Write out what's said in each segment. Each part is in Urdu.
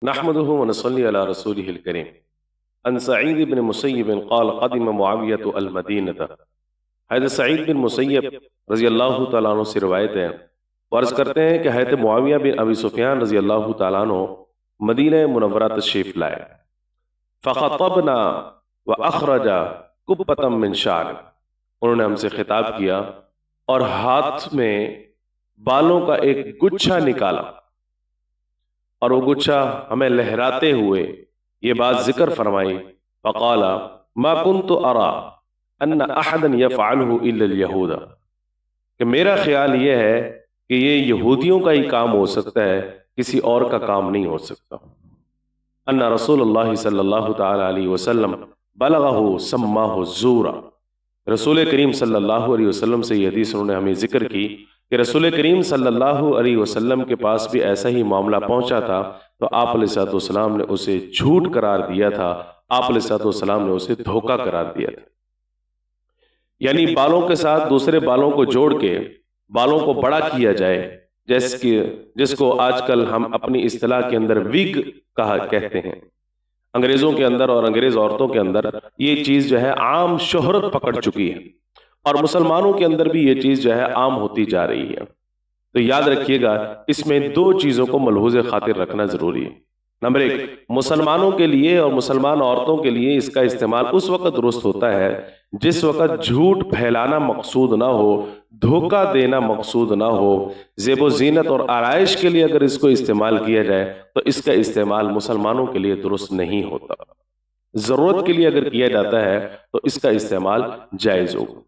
نحمده ونصلي على رسوله الكريم عن سعيد بن مسيب قال قدم معاویة المدینة۔ حضرت سعید بن مسیب رضی اللہ تعالیٰ عنہ سے روایت ہے، وہ عرض کرتے ہیں کہ حضرت معاویہ بن ابی سفیان رضی اللہ تعالیٰ عنہ مدینہ منورہ تشریف لائے، فخطبنا واخرج کبۃ من شعر، انہوں نے ہم سے خطاب کیا اور ہاتھ میں بالوں کا ایک گچھا نکالا، اور وہ گچھا ہمیں لہراتے ہوئے یہ بات ذکر فرمائی، فقال ما كنت ارى ان احدا يفعله الا اليهود، کہ میرا خیال یہ ہے کہ یہ یہودیوں کا ہی کام ہو سکتا ہے، کسی اور کا کام نہیں ہو سکتا۔ ان رسول اللہ صلی اللہ تعالی علیہ وسلم بلغہ سماہ الزورا، رسول کریم صلی اللہ علیہ وسلم سے یہ حدیث انہوں نے ہمیں ذکر کی کہ رسول کریم صلی اللہ علیہ وسلم کے پاس بھی ایسا ہی معاملہ پہنچا تھا، تو آپ علیہ الصلوۃ والسلام نے اسے جھوٹ قرار دیا تھا، آپ علیہ الصلوۃ والسلام نے اسے دھوکہ قرار دیا تھا۔ یعنی بالوں کے ساتھ دوسرے بالوں کو جوڑ کے بالوں کو بڑا کیا جائے، جس کو آج کل ہم اپنی اصطلاح کے اندر وگ کہتے ہیں، انگریزوں کے اندر اور انگریز عورتوں کے اندر یہ چیز جو ہے عام شہرت پکڑ چکی ہے، اور مسلمانوں کے اندر بھی یہ چیز جو ہے عام ہوتی جا رہی ہے۔ تو یاد رکھیے گا، اس میں دو چیزوں کو ملحوظ خاطر رکھنا ضروری ہے۔ نمبر ایک، مسلمانوں کے لیے اور مسلمان عورتوں کے لیے اس کا استعمال اس وقت درست ہوتا ہے جس وقت جھوٹ پھیلانا مقصود نہ ہو، دھوکہ دینا مقصود نہ ہو، زیب و زینت اور آرائش کے لیے اگر اس کو استعمال کیا جائے تو اس کا استعمال مسلمانوں کے لیے درست نہیں ہوتا۔ ضرورت کے لیے اگر کیا جاتا ہے تو اس کا استعمال جائز ہوگا۔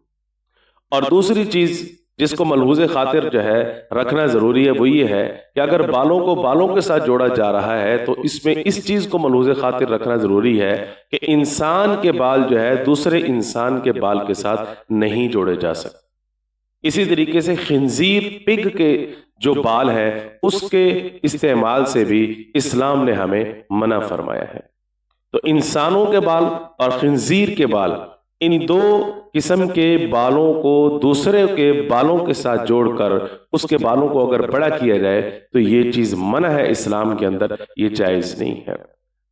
اور دوسری چیز جس کو ملحوظ خاطر جو ہے رکھنا ضروری ہے وہ یہ ہے کہ اگر بالوں کو بالوں کے ساتھ جوڑا جا رہا ہے تو اس میں اس چیز کو ملحوظ خاطر رکھنا ضروری ہے کہ انسان کے بال جو ہے دوسرے انسان کے بال کے ساتھ نہیں جوڑے جا سکتے۔ اسی طریقے سے خنزیر پگ کے جو بال ہے اس کے استعمال سے بھی اسلام نے ہمیں منع فرمایا ہے۔ تو انسانوں کے بال اور خنزیر کے بال، ان دو قسم کے بالوں کو دوسرے کے بالوں کے ساتھ جوڑ کر اس کے بالوں کو اگر بڑا کیا جائے تو یہ چیز منع ہے اسلام کے اندر، یہ جائز نہیں ہے۔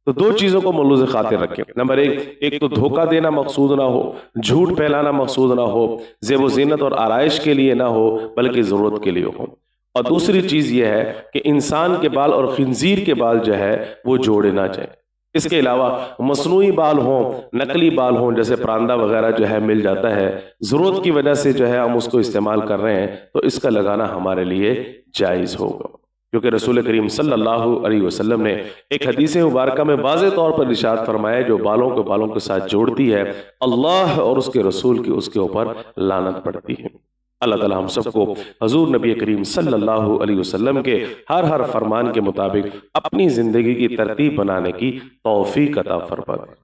تو دو چیزوں کو ملحوظ خاطر رکھیں۔ نمبر ایک تو دھوکہ دینا مقصود نہ ہو، جھوٹ پھیلانا مقصود نہ ہو، زیب و زینت اور آرائش کے لیے نہ ہو بلکہ ضرورت کے لیے ہو۔ اور دوسری چیز یہ ہے کہ انسان کے بال اور خنزیر کے بال جو ہے وہ جوڑے نہ جائیں۔ اس کے علاوہ مصنوعی بال ہوں، نقلی بال ہوں، جیسے پراندہ وغیرہ جو ہے مل جاتا ہے، ضرورت کی وجہ سے جو ہے ہم اس کو استعمال کر رہے ہیں تو اس کا لگانا ہمارے لیے جائز ہوگا، کیونکہ رسول کریم صلی اللہ علیہ وسلم نے ایک حدیث مبارکہ میں واضح طور پر ارشاد فرمایا، جو بالوں کو بالوں کے ساتھ جوڑتی ہے اللہ اور اس کے رسول کی اس کے اوپر لعنت پڑتی ہے۔ اللہ تعالی ہم سب کو حضور نبی کریم صلی اللہ علیہ وسلم کے ہر فرمان کے مطابق اپنی زندگی کی ترتیب بنانے کی توفیق عطا فرمائے۔